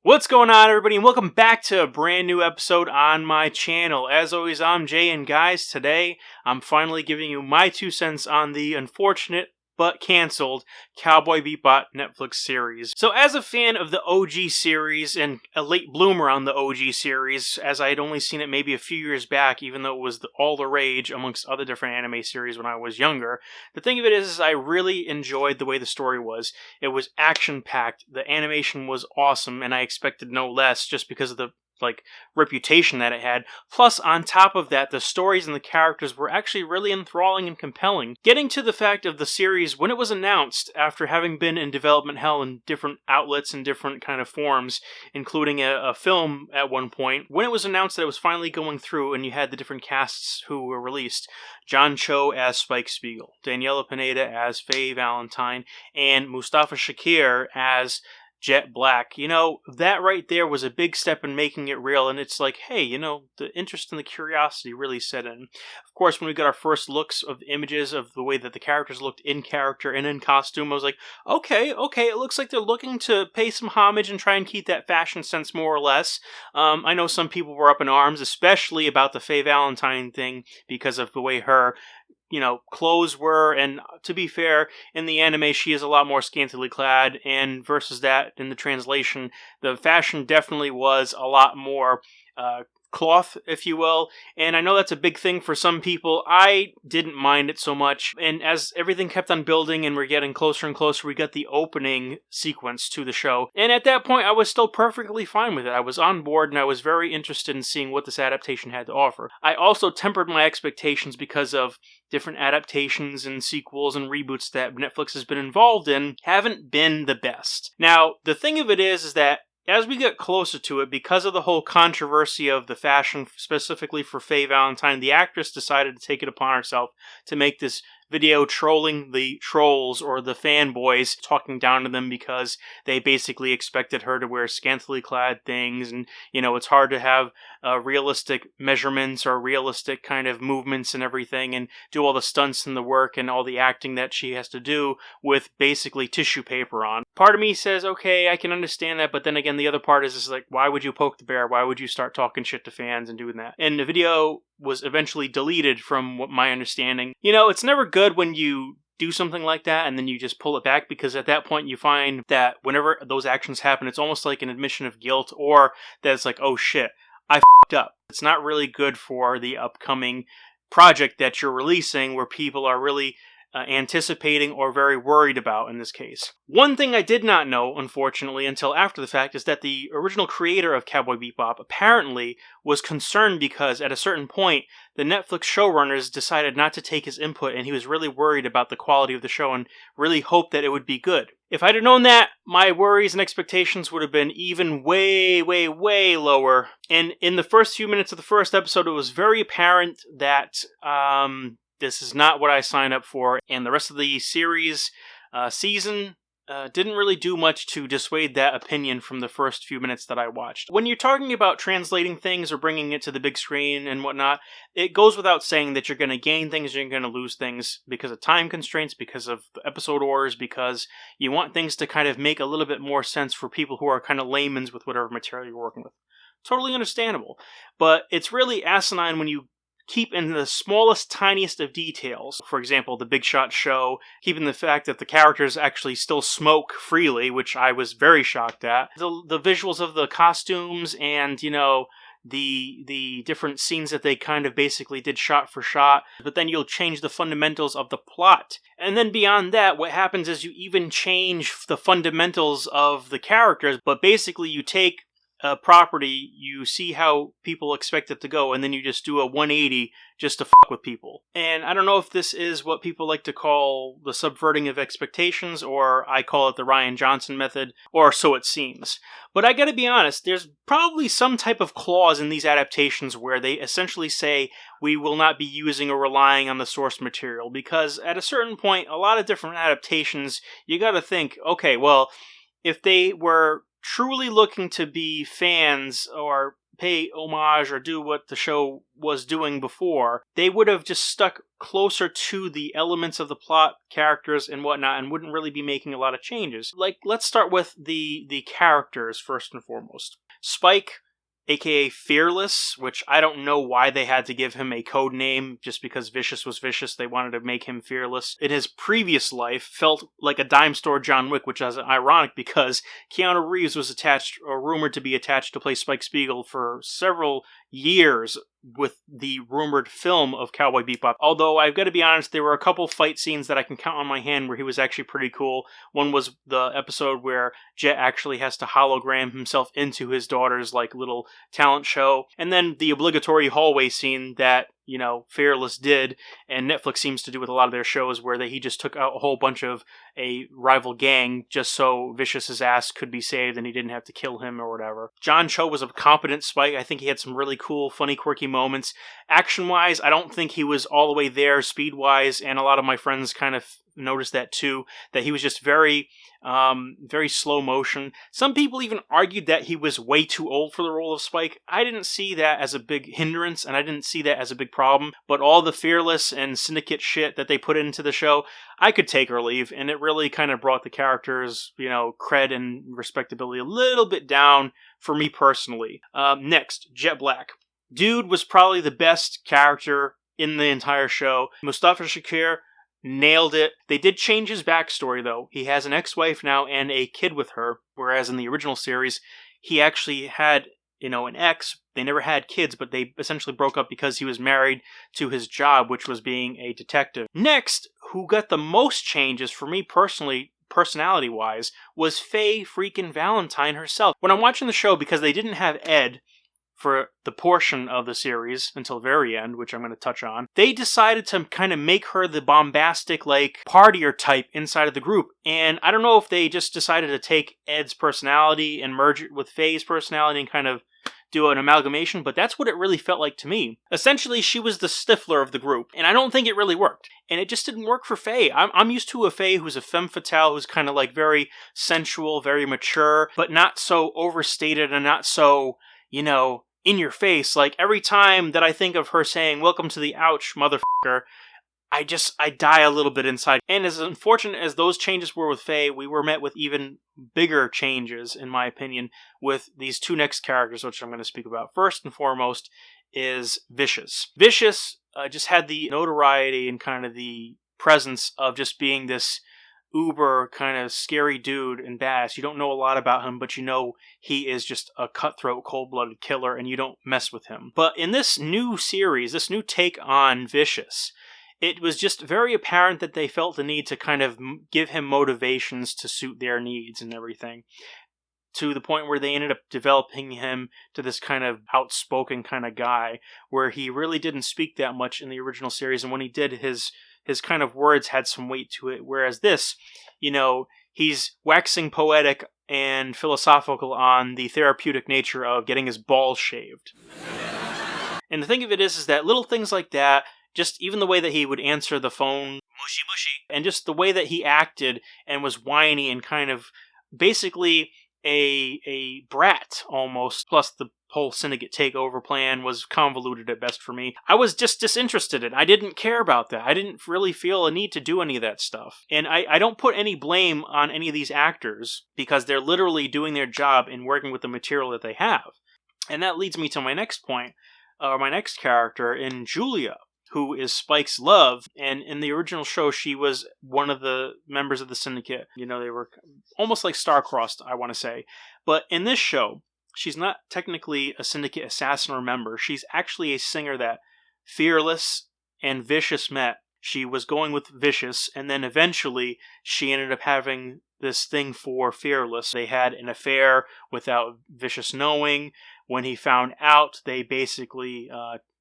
What's going on, everybody, and welcome back to a brand new episode on my channel. As always, I'm Jay, and guys, today I'm finally giving you my 2 cents on the unfortunate but canceled Cowboy Bebop Netflix series. So as a fan of the OG series and a late bloomer on the OG series, as I had only seen it maybe a few years back, even though it was all the rage amongst other different anime series when I was younger, the thing of it is I really enjoyed the way the story was. It was action-packed, the animation was awesome, and I expected no less just because of the reputation that it had. Plus, on top of that, the stories and the characters were actually really enthralling and compelling. Getting to the fact of the series, when it was announced, after having been in development hell in different outlets and different kind of forms, including a film at one point, when it was announced that it was finally going through and you had the different casts who were released, John Cho as Spike Spiegel, Daniela Pineda as Faye Valentine, and Mustafa Shakir as Jet Black. You know, that right there was a big step in making it real, and it's like, hey, you know, the interest and the curiosity really set in. Of course, when we got our first looks of images of the way that the characters looked in character and in costume, I was like, okay, it looks like they're looking to pay some homage and try and keep that fashion sense more or less. I know some people were up in arms, especially about the Faye Valentine thing, because of the way her clothes were, and to be fair, in the anime she is a lot more scantily clad, and versus that in the translation, the fashion definitely was a lot more cloth, if you will, and I know that's a big thing for some people. I didn't mind it so much, and as everything kept on building and we're getting closer and closer, we got the opening sequence to the show, and at that point I was still perfectly fine with it. I was on board and I was very interested in seeing what this adaptation had to offer. I also tempered my expectations because of different adaptations and sequels and reboots that Netflix has been involved in haven't been the best. Now, the thing of it is that as we get closer to it, because of the whole controversy of the fashion, specifically for Faye Valentine, the actress decided to take it upon herself to make this video trolling the trolls or the fanboys, talking down to them because they basically expected her to wear scantily clad things, and it's hard to have realistic measurements or realistic kind of movements and everything, and do all the stunts and the work and all the acting that she has to do with basically tissue paper on. Part of me says, okay, I can understand that, but then again, the other part is like, why would you poke the bear? Why would you start talking shit to fans and doing that? And the video was eventually deleted, from what my understanding. It's never good when you do something like that and then you just pull it back, because at that point you find that whenever those actions happen, it's almost like an admission of guilt, or that it's like, oh shit, I f***ed up. It's not really good for the upcoming project that you're releasing, where people are really anticipating or very worried about in this case. One thing I did not know, unfortunately, until after the fact, is that the original creator of Cowboy Bebop apparently was concerned because at a certain point, the Netflix showrunners decided not to take his input, and he was really worried about the quality of the show and really hoped that it would be good. If I'd have known that, my worries and expectations would have been even way, way, way lower. And in the first few minutes of the first episode, it was very apparent that this is not what I signed up for, and the rest of the series season didn't really do much to dissuade that opinion from the first few minutes that I watched. When you're talking about translating things or bringing it to the big screen and whatnot, it goes without saying that you're going to gain things, you're going to lose things because of time constraints, because of the episode orders, because you want things to kind of make a little bit more sense for people who are kind of laymen with whatever material you're working with. Totally understandable. But it's really asinine when you keep in the smallest, tiniest of details. For example, the Big Shot show, keeping the fact that the characters actually still smoke freely, which I was very shocked at. The visuals of the costumes and, the different scenes that they kind of basically did shot for shot, but then you'll change the fundamentals of the plot. And then beyond that, what happens is you even change the fundamentals of the characters, but basically you take a property, you see how people expect it to go, and then you just do a 180 just to fuck with people. And I don't know if this is what people like to call the subverting of expectations, or I call it the Rian Johnson method, or so it seems. But I gotta be honest, there's probably some type of clause in these adaptations where they essentially say we will not be using or relying on the source material, because at a certain point, a lot of different adaptations, you gotta think, okay, well, if they were truly looking to be fans or pay homage or do what the show was doing before. They would have just stuck closer to the elements of the plot, characters, and whatnot, and wouldn't really be making a lot of changes. Like, let's start with the characters first and foremost. Spike, aka Fearless, which I don't know why they had to give him a code name. Just because Vicious was vicious, they wanted to make him Fearless. In his previous life, felt like a dime store John Wick, which is ironic because Keanu Reeves was attached, or rumored to be attached, to play Spike Spiegel for several years with the rumored film of Cowboy Bebop. Although I've got to be honest, there were a couple fight scenes that I can count on my hand where he was actually pretty cool. One was the episode where Jet actually has to hologram himself into his daughter's like little talent show, and then the obligatory hallway scene that, you know, Fearless did, and Netflix seems to do with a lot of their shows, where he just took out a whole bunch of a rival gang just so Vicious's ass could be saved and he didn't have to kill him or whatever. John Cho was a competent Spike. I think he had some really cool, funny, quirky moments. Action-wise, I don't think he was all the way there speed-wise, and a lot of my friends kind of noticed that too, that he was just very slow motion. Some people even argued that he was way too old for the role of Spike. I didn't see that as a big hindrance, and I didn't see that as a big problem, but all the Fearless and Syndicate shit that they put into the show, I could take or leave, and it really kind of brought the characters, you know, cred and respectability a little bit down for me personally. Next, Jet Black. Dude was probably the best character in the entire show. Mustafa Shakir nailed it. They did change his backstory, though. He has an ex-wife now and a kid with her, whereas in the original series, he actually had, you know, an ex. They never had kids, but they essentially broke up because he was married to his job, which was being a detective. Next, who got the most changes for me personally, personality-wise, was Faye freaking Valentine herself. When I'm watching the show, because they didn't have Ed for the portion of the series until the very end, which I'm going to touch on, they decided to kind of make her the bombastic, like, partier type inside of the group. And I don't know if they just decided to take Ed's personality and merge it with Faye's personality and kind of do an amalgamation, but that's what it really felt like to me. Essentially, she was the Stifler of the group, and I don't think it really worked. And it just didn't work for Faye. I'm used to a Faye who's a femme fatale, who's kind of like very sensual, very mature, but not so overstated and not so, you know, in your face. Like, every time that I think of her saying, "Welcome to the ouch, motherfucker," I die a little bit inside. And as unfortunate as those changes were with Faye, we were met with even bigger changes, in my opinion, with these two next characters, which I'm going to speak about. First and foremost is Vicious. Vicious just had the notoriety and kind of the presence of just being this uber kind of scary dude and badass. You don't know a lot about him, but you know he is just a cutthroat, cold-blooded killer, and you don't mess with him. But in this new series, this new take on Vicious, it was just very apparent that they felt the need to kind of give him motivations to suit their needs and everything, to the point where they ended up developing him to this kind of outspoken kind of guy, where he really didn't speak that much in the original series, and when he did, his kind of words had some weight to it, whereas this, you know, he's waxing poetic and philosophical on the therapeutic nature of getting his balls shaved. And the thing of it is that little things like that, just even the way that he would answer the phone, mushy mushy, and just the way that he acted and was whiny and kind of basically a brat almost, plus the whole syndicate takeover plan was convoluted at best for me. I was just disinterested in it. I didn't care about that. I didn't really feel a need to do any of that stuff. And I don't put any blame on any of these actors, because they're literally doing their job and working with the material that they have. And that leads me to my next point, or my next character, in Julia, who is Spike's love, and in the original show, she was one of the members of the syndicate. You know, they were almost like star-crossed, I want to say. But in this show, she's not technically a syndicate assassin or member. She's actually a singer that Fearless and Vicious met. She was going with Vicious, and then eventually she ended up having this thing for Fearless. They had an affair without Vicious knowing. When he found out, they basically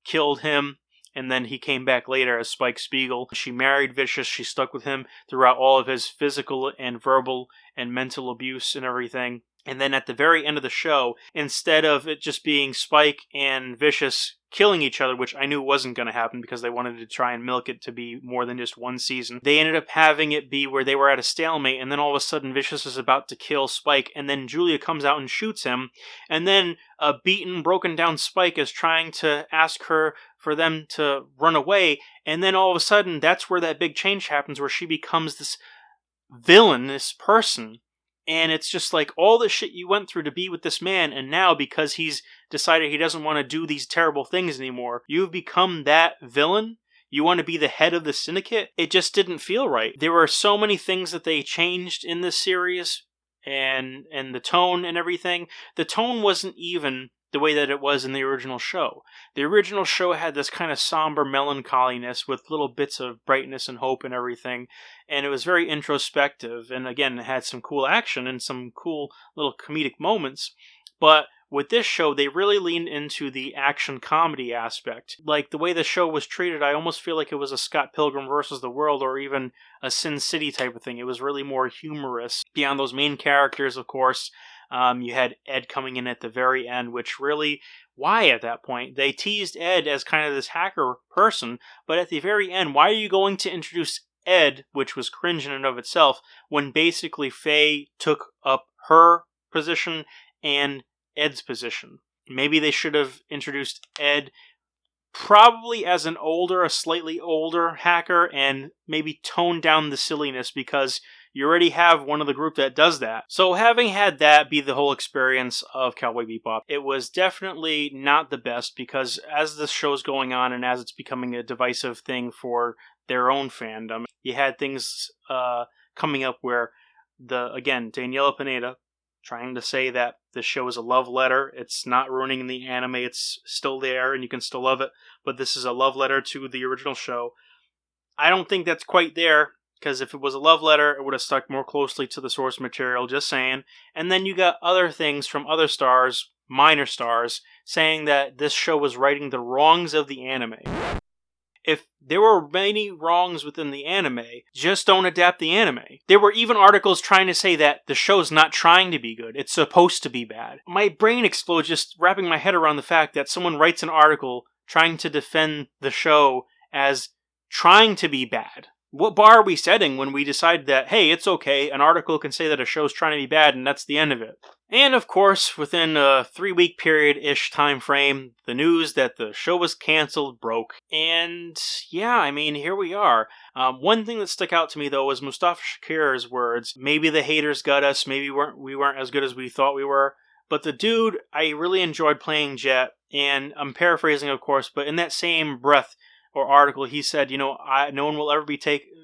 killed him. And then he came back later as Spike Spiegel. She married Vicious. She stuck with him throughout all of his physical and verbal and mental abuse and everything. And then at the very end of the show, instead of it just being Spike and Vicious killing each other, which I knew wasn't going to happen because they wanted to try and milk it to be more than just one season. They ended up having it be where they were at a stalemate, and then all of a sudden Vicious is about to kill Spike, and then Julia comes out and shoots him, and then a beaten, broken down Spike is trying to ask her for them to run away, and then all of a sudden that's where that big change happens, where she becomes this villainous person. And it's just like all the shit you went through to be with this man, and now because he's decided he doesn't want to do these terrible things anymore, you've become that villain? You want to be the head of the syndicate? It just didn't feel right. There were so many things that they changed in this series, and the tone and everything. The tone wasn't even the way that it was in the original show. The original show had this kind of somber melancholiness with little bits of brightness and hope and everything, and it was very introspective, and again, it had some cool action and some cool little comedic moments, but with this show, they really leaned into the action comedy aspect. Like, the way the show was treated, I almost feel like it was a Scott Pilgrim versus the World or even a Sin City type of thing. It was really more humorous. Beyond those main characters, of course, you had Ed coming in at the very end, which really, why at that point? They teased Ed as kind of this hacker person, but at the very end, why are you going to introduce Ed, which was cringe in and of itself, when basically Faye took up her position and Ed's position? Maybe they should have introduced Ed probably as a slightly older hacker, and maybe toned down the silliness, because you already have one of the group that does that. So having had that be the whole experience of Cowboy Bebop, it was definitely not the best, because as the show's going on and as it's becoming a divisive thing for their own fandom, you had things coming up where Daniela Pineda trying to say that the show is a love letter. It's not ruining the anime. It's still there and you can still love it, but this is a love letter to the original show. I don't think that's quite there, because if it was a love letter, it would have stuck more closely to the source material, just saying. And then you got other things from other stars, minor stars, saying that this show was righting the wrongs of the anime. If there were many wrongs within the anime, just don't adapt the anime. There were even articles trying to say that the show's not trying to be good, it's supposed to be bad. My brain explodes just wrapping my head around the fact that someone writes an article trying to defend the show as trying to be bad. What bar are we setting when we decide that, hey, it's okay, an article can say that a show's trying to be bad and that's the end of it? And of course, within a 3-week period-ish time frame, the news that the show was canceled broke. And yeah, I mean, here we are. One thing that stuck out to me, though, was Mustafa Shakir's words. Maybe the haters got us, maybe we weren't as good as we thought we were. But the dude, I really enjoyed playing Jet, and I'm paraphrasing, of course, but in that same breath or article, he said, no one will ever be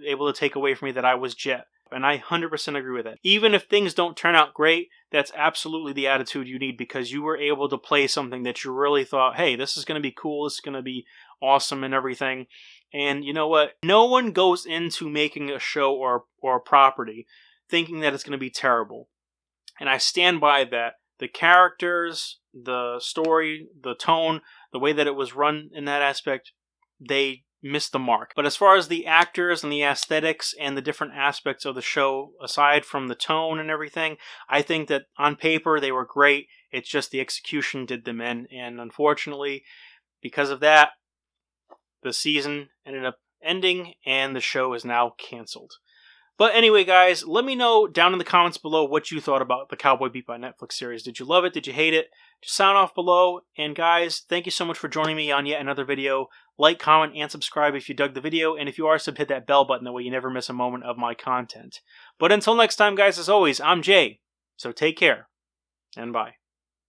able to take away from me that I was Jet. And I 100% agree with that. Even if things don't turn out great, that's absolutely the attitude you need, because you were able to play something that you really thought, hey, this is going to be cool, this is going to be awesome and everything. And you know what? No one goes into making a show or a property thinking that it's going to be terrible. And I stand by that. The characters, the story, the tone, the way that it was run in that aspect, they missed the mark. But as far as the actors and the aesthetics and the different aspects of the show, aside from the tone and everything, I think that on paper they were great. It's just the execution did them in. And unfortunately, because of that, the season ended up ending and the show is now canceled. But anyway, guys, let me know down in the comments below what you thought about the Cowboy Bebop Netflix series. Did you love it? Did you hate it? Just sound off below. And guys, thank you so much for joining me on yet another video. Like, comment, and subscribe if you dug the video. And if you are sub, hit that bell button. That way you never miss a moment of my content. But until next time, guys, as always, I'm Jay. So take care, and bye.